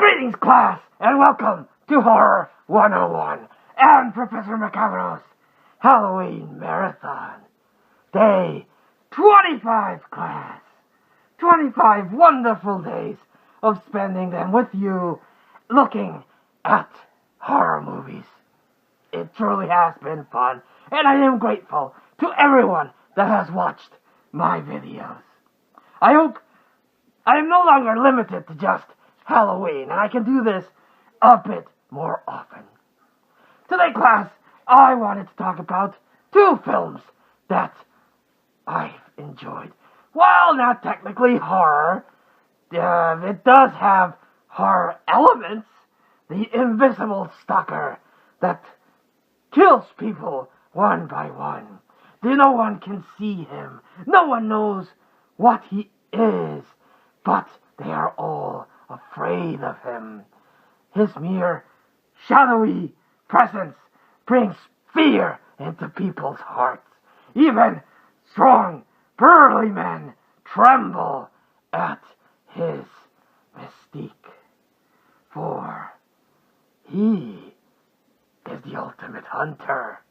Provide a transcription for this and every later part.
Greetings, class, and welcome to Horror 101 and Professor Macabro's Halloween Marathon. Day 25, class. 25 wonderful days of spending them with you, looking at horror movies. It truly has been fun, and I am grateful to everyone that has watched my videos. I hope I am no longer limited to just Halloween, and I can do this a bit more often. Today, class, I wanted to talk about two films that I've enjoyed. While not technically horror, it does have horror elements. The invisible stalker that kills people one by one. No one can see him. No one knows what he is, but they are all afraid of him. His mere shadowy presence brings fear into people's hearts. Even strong, burly men tremble at his mystique. For he is the ultimate hunter.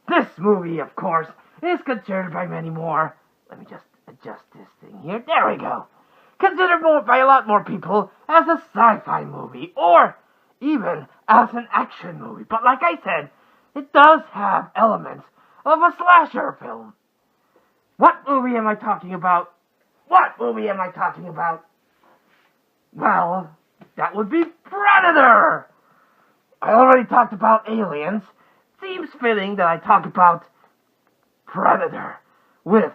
This movie, of course, is considered by many more. Let me just adjust this thing here. There we go. Considered by a lot more people as a sci-fi movie, or even as an action movie. But like I said, it does have elements of a slasher film. What movie am I talking about? Well, that would be Predator! I already talked about Aliens. Seems fitting that I talk about Predator with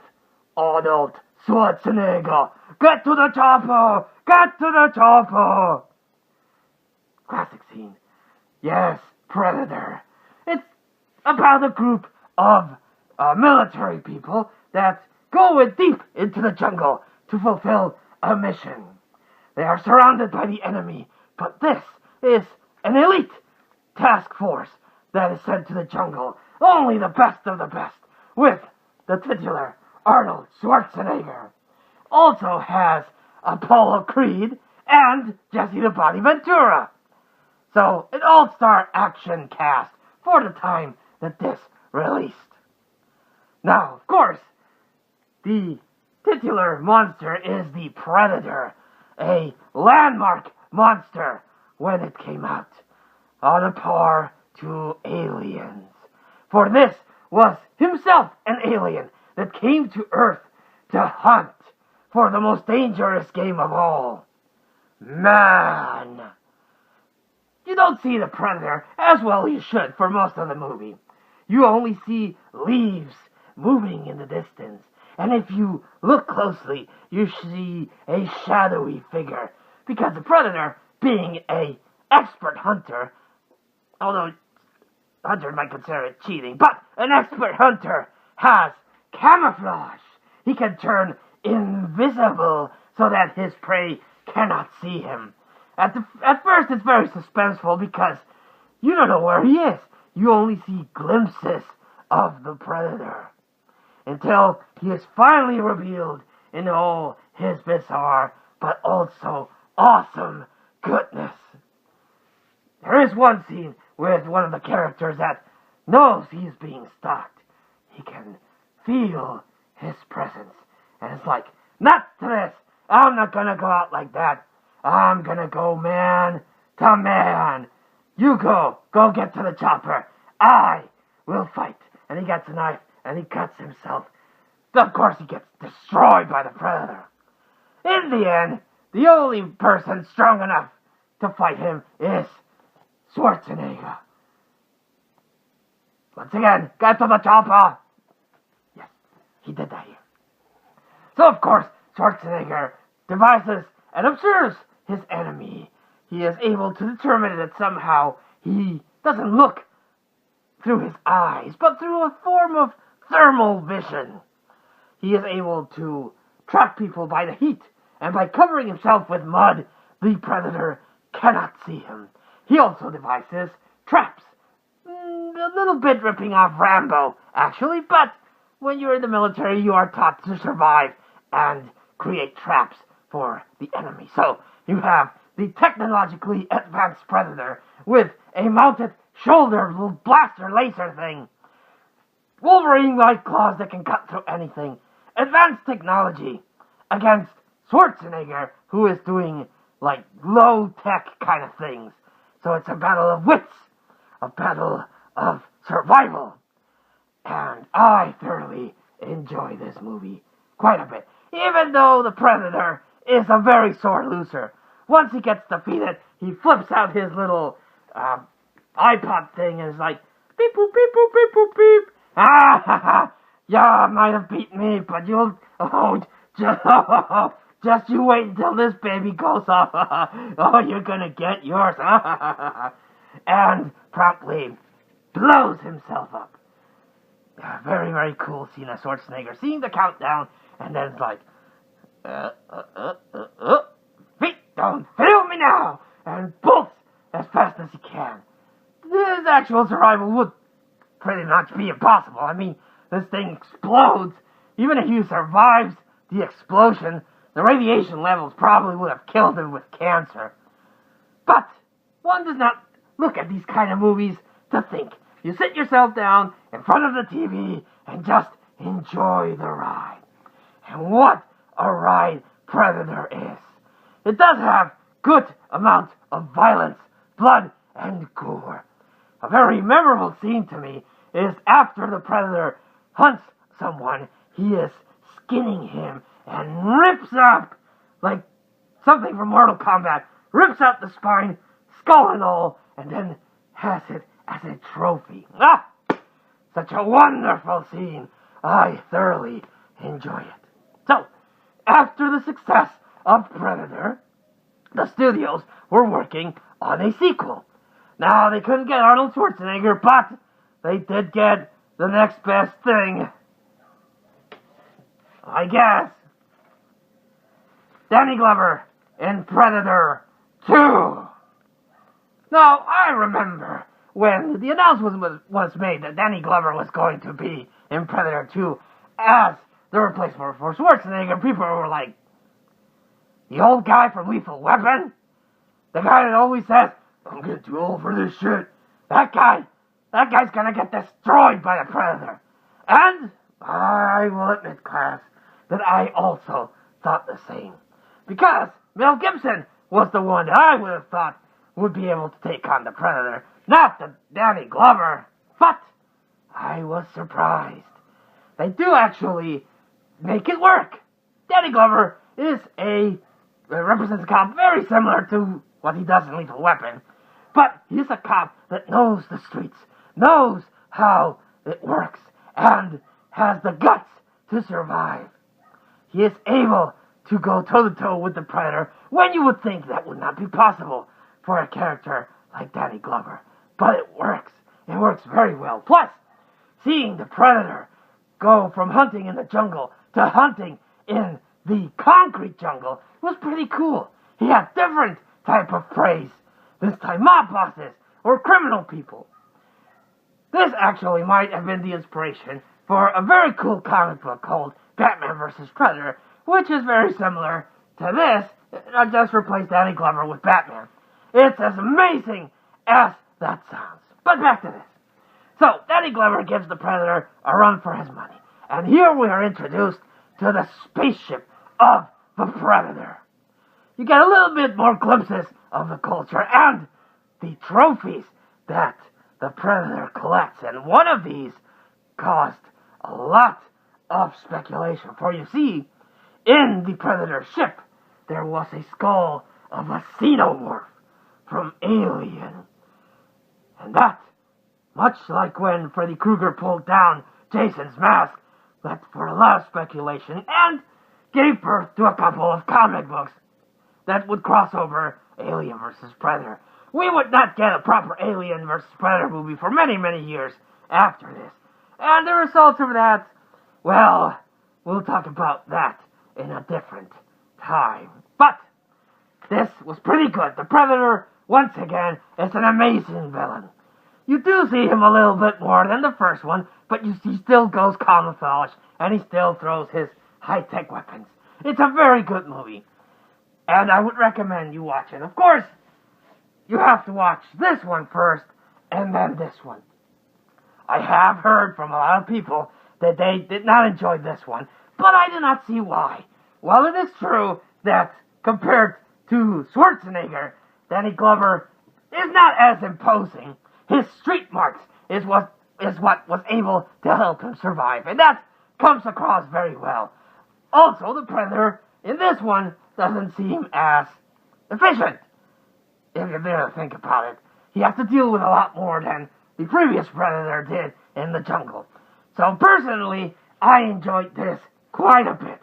Arnold Schwarzenegger. Get to the chopper! Get to the chopper! Classic scene. Yes, Predator. It's about a group of military people that go deep into the jungle to fulfill a mission. They are surrounded by the enemy, but this is an elite task force that is sent to the jungle. Only the best of the best, with the titular Arnold Schwarzenegger. Also has Apollo Creed and Jesse the Body Ventura. So, an all-star action cast for the time that this released. Now, of course, the titular monster is the Predator, a landmark monster when it came out, on a par to Aliens. For this was himself an alien that came to Earth to hunt for the most dangerous game of all, man. You don't see the Predator as well you should for most of the movie. You only see leaves moving in the distance, and if you look closely, you see a shadowy figure, because the Predator, being an expert hunter, although hunter might consider it cheating, but an expert hunter has camouflage. He can turn invisible so that his prey cannot see him. At first, it's very suspenseful because you don't know where he is. You only see glimpses of the Predator until he is finally revealed in all his bizarre but also awesome goodness. There is one scene with one of the characters that knows he's being stalked. He can feel his presence. And it's like, not to this. I'm not gonna go out like that. I'm gonna go man to man. You go get to the chopper. I will fight. And he gets a knife and he cuts himself. Of course he gets destroyed by the Predator. In the end, the only person strong enough to fight him is Schwarzenegger. Once again, get to the chopper. Yes, he did that here. So, of course, Schwarzenegger devises and observes his enemy. He is able to determine that somehow he doesn't look through his eyes, but through a form of thermal vision. He is able to track people by the heat, and by covering himself with mud, the Predator cannot see him. He also devises traps. A little bit ripping off Rambo, actually, but when you're in the military, you are taught to survive and create traps for the enemy. So you have the technologically advanced Predator with a mounted shoulder blaster laser thing. Wolverine-like claws that can cut through anything. Advanced technology against Schwarzenegger, who is doing, like, low-tech kind of things. So it's a battle of wits, a battle of survival. And I thoroughly enjoy this movie quite a bit. Even though the Predator is a very sore loser. Once he gets defeated, he flips out his little iPod thing and is like, beep boop, beep boop, beep boop, beep. Ah, ha, ha. Yeah, might have beat me, but you'll, just you wait until this baby goes off. Oh, you're gonna get yours. And promptly blows himself up. Yeah, very, very cool scene of Schwarzenegger seeing the countdown, and then it's like, feet, don't fail me now, and bolts as fast as he can. His actual survival would pretty much be impossible. I mean, this thing explodes. Even if he survives the explosion, the radiation levels probably would have killed him with cancer. But one does not look at these kind of movies to think. You sit yourself down in front of the TV and just enjoy the ride. And what a ride Predator is. It does have good amount of violence, blood, and gore. A very memorable scene to me is after the Predator hunts someone, he is skinning him and rips up, like something from Mortal Kombat, rips out the spine, skull and all, and then has it as a trophy. Ah! Such a wonderful scene. I thoroughly enjoy it. So, after the success of Predator, the studios were working on a sequel. Now, they couldn't get Arnold Schwarzenegger, but they did get the next best thing. I guess. Danny Glover in Predator 2. Now, I remember when the announcement was made that Danny Glover was going to be in Predator 2 as the replacement for Schwarzenegger, people were like, the old guy from Lethal Weapon? The guy that always says, I'm getting too old for this shit. That guy's gonna get destroyed by the Predator. And I will admit, class, that I also thought the same. Because Mel Gibson was the one that I would have thought would be able to take on the Predator, not the Danny Glover. But I was surprised. They do actually make it work. Danny Glover is represents a cop very similar to what he does in Lethal Weapon. But he's a cop that knows the streets, knows how it works, and has the guts to survive. He is able to go toe-to-toe with the Predator when you would think that would not be possible for a character like Danny Glover. But it works. It works very well. Plus, seeing the Predator go from hunting in the jungle to hunting in the concrete jungle was pretty cool. He had different type of prey. This time mob bosses or criminal people. This actually might have been the inspiration for a very cool comic book called Batman vs. Predator, which is very similar to this. I just replaced Danny Glover with Batman. It's as amazing as that sounds. But back to this. So, Danny Glover gives the Predator a run for his money. And here we are introduced to the spaceship of the Predator. You get a little bit more glimpses of the culture and the trophies that the Predator collects. And one of these caused a lot of speculation. For you see, in the Predator ship, there was a skull of a xenomorph from Alien. And that, much like when Freddy Krueger pulled down Jason's mask, led for a lot of speculation and gave birth to a couple of comic books that would cross over Alien vs. Predator. We would not get a proper Alien vs. Predator movie for many, many years after this. And the results of that, well, we'll talk about that in a different time. But this was pretty good. The Predator, once again, is an amazing villain. You do see him a little bit more than the first one, but he still goes camouflage, and he still throws his high-tech weapons. It's a very good movie. and I would recommend you watch it. Of course, you have to watch this one first, and then this one. I have heard from a lot of people that they did not enjoy this one, but I do not see why. While it is true that compared to Schwarzenegger, Danny Glover is not as imposing, his street marks is what was able to help him survive, and that comes across very well. Also, the Predator in this one doesn't seem as efficient. If you dare think about it, he has to deal with a lot more than the previous Predator did in the jungle. So personally, I enjoyed this quite a bit.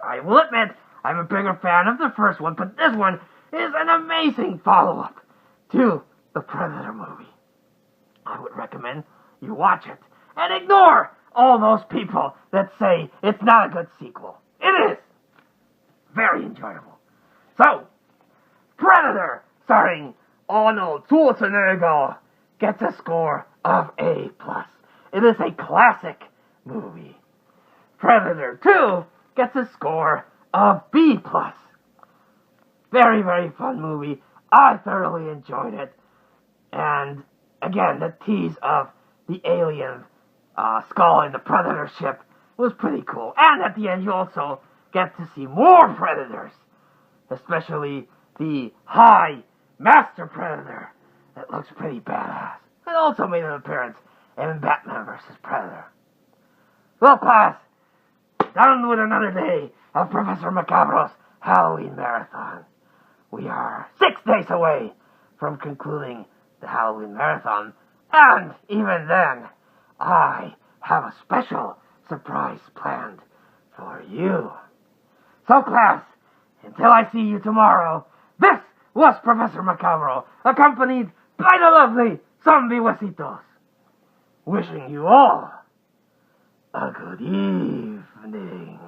I will admit, I'm a bigger fan of the first one, but this one is an amazing follow-up to the Predator movie. I would recommend you watch it and ignore all those people that say it's not a good sequel. It is very enjoyable. So, Predator, starring Arnold Schwarzenegger, gets a score of A+. It is a classic movie. Predator 2 gets a score of B+. Very, very fun movie. I thoroughly enjoyed it. And again, the tease of the alien skull in the Predator ship was pretty cool. And at the end, you also get to see more Predators, especially the High Master Predator that looks pretty badass. It also made an appearance in Batman vs. Predator. Well, class, done with another day of Professor Macabro's Halloween Marathon. We are 6 days away from concluding the Halloween Marathon, and even then, I have a special surprise planned for you. So, class, until I see you tomorrow, this was Professor Macabro, accompanied by the lovely Zombie Huesitos, wishing you all a good evening.